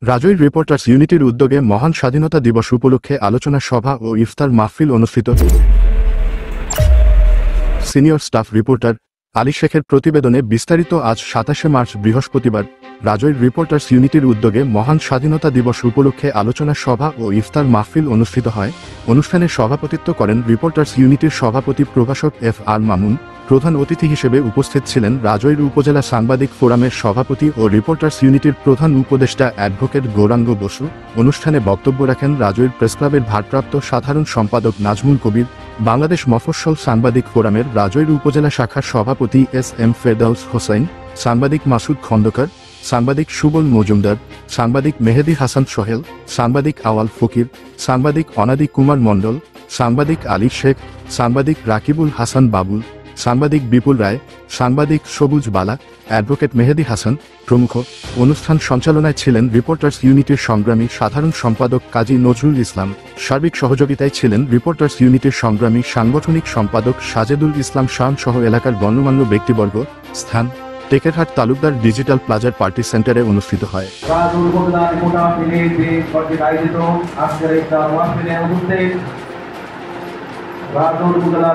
Rajoir reporters ইউনিটির উদ্যোগে মহান স্বাধীনতা দিবস উপলক্ষে আলোচনা সভা ও ইফতার মাহফিল অনুষ্ঠিত। সিনিয়র স্টাফ রিপোর্টার আলী শেখের প্রতিবেদনে বিস্তারিত। আজ ২৭শে মার্চ বৃহস্পতিবার রাজৈর রিপোর্টার্স ইউনিটির উদ্যোগে মহান স্বাধীনতা দিবস উপলক্ষে আলোচনা সভা ও ইফতার মাহফিল অনুষ্ঠিত হয়। অনুষ্ঠানে সভাপতিত্ব করেন রিপোর্টার্স ইউনিটির সভাপতি প্রভাষক এফ আর মামুন। প্রধান অতিথি হিসেবে উপস্থিত ছিলেন রাজৈর উপজেলা সাংবাদিক ফোরামের সভাপতি ও রিপোর্টার্স ইউনিটির প্রধান উপদেষ্টা অ্যাডভোকেট গৌরাঙ্গ বসু। অনুষ্ঠানে বক্তব্য রাখেন রাজৈর প্রেসক্লাবের ভারপ্রাপ্ত সাধারণ সম্পাদক নাজমুল কবির, বাংলাদেশ মফস্বল সাংবাদিক ফোরামের রাজৈর উপজেলা শাখার সভাপতি এস এম ফেরদাউস হোসেন, সাংবাদিক মাসুদ খন্দকার, সাংবাদিক সুবল মজুমদার, সাংবাদিক মেহেদি হাসান সোহেল, সাংবাদিক আওয়াল ফকির, সাংবাদিক অনাদি কুমার মণ্ডল, সাংবাদিক আলী শেখ, সাংবাদিক রাকিবুল হাসান বাবুল, সাংবাদিক বিপুল রায়, সাংবাদিক সবুজ বালা, অ্যাডভোকেট মেহেদি হাসান প্রমুখ। অনুষ্ঠান সঞ্চালনায় ছিলেন রিপোর্টার্স ইউনিটির সংগ্রামী সাধারণ সম্পাদক কাজী নজরুল ইসলাম। সার্বিক সহযোগিতায় ছিলেন রিপোর্টার্স ইউনিটির সংগ্রামী সাংগঠনিক সম্পাদক সাজেদুল ইসলাম শান সহ এলাকার গণ্যমান্য ব্যক্তিবর্গ। স্থান টেকেরহাট তালুকদার ডিজিটাল প্লাজার পার্টি সেন্টারে অনুষ্ঠিত হয়। রাজৌর উপজেলা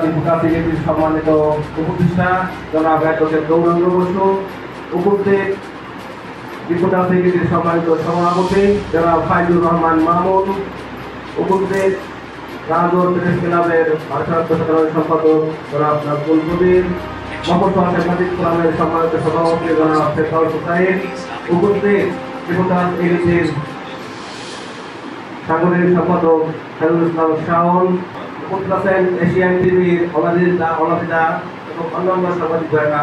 রিপোর্টার ইউনিটির সম্মানিত উপদেষ্টা জনাব অ্যাডভোকেট গৌরাঙ্গ বসু, উপস্থিত রিপোর্টার ইউনিটির সম্মানিত সভাপতি জনাব ফাইজুর রহমান মামুন, উপস্থিত রাজৌর প্রেস ক্লাবের ভারপ্রাপ্ত সাধারণ সম্পাদক জনাব নাজমুল কবির, মফস্বল সাংবাদিক ফোরামের সম্মানিত সভাপতি জনাব ফেরদাউস হোসেন, উপস্থিত রিপোর্টার ইউনিটির সাংগঠনিক সম্পাদক খায়রুল ইসলাম শাওন, এশিয়ান টিভির অনাদিদা এবং অন্যান্য সাংবাদিক ভাইরা।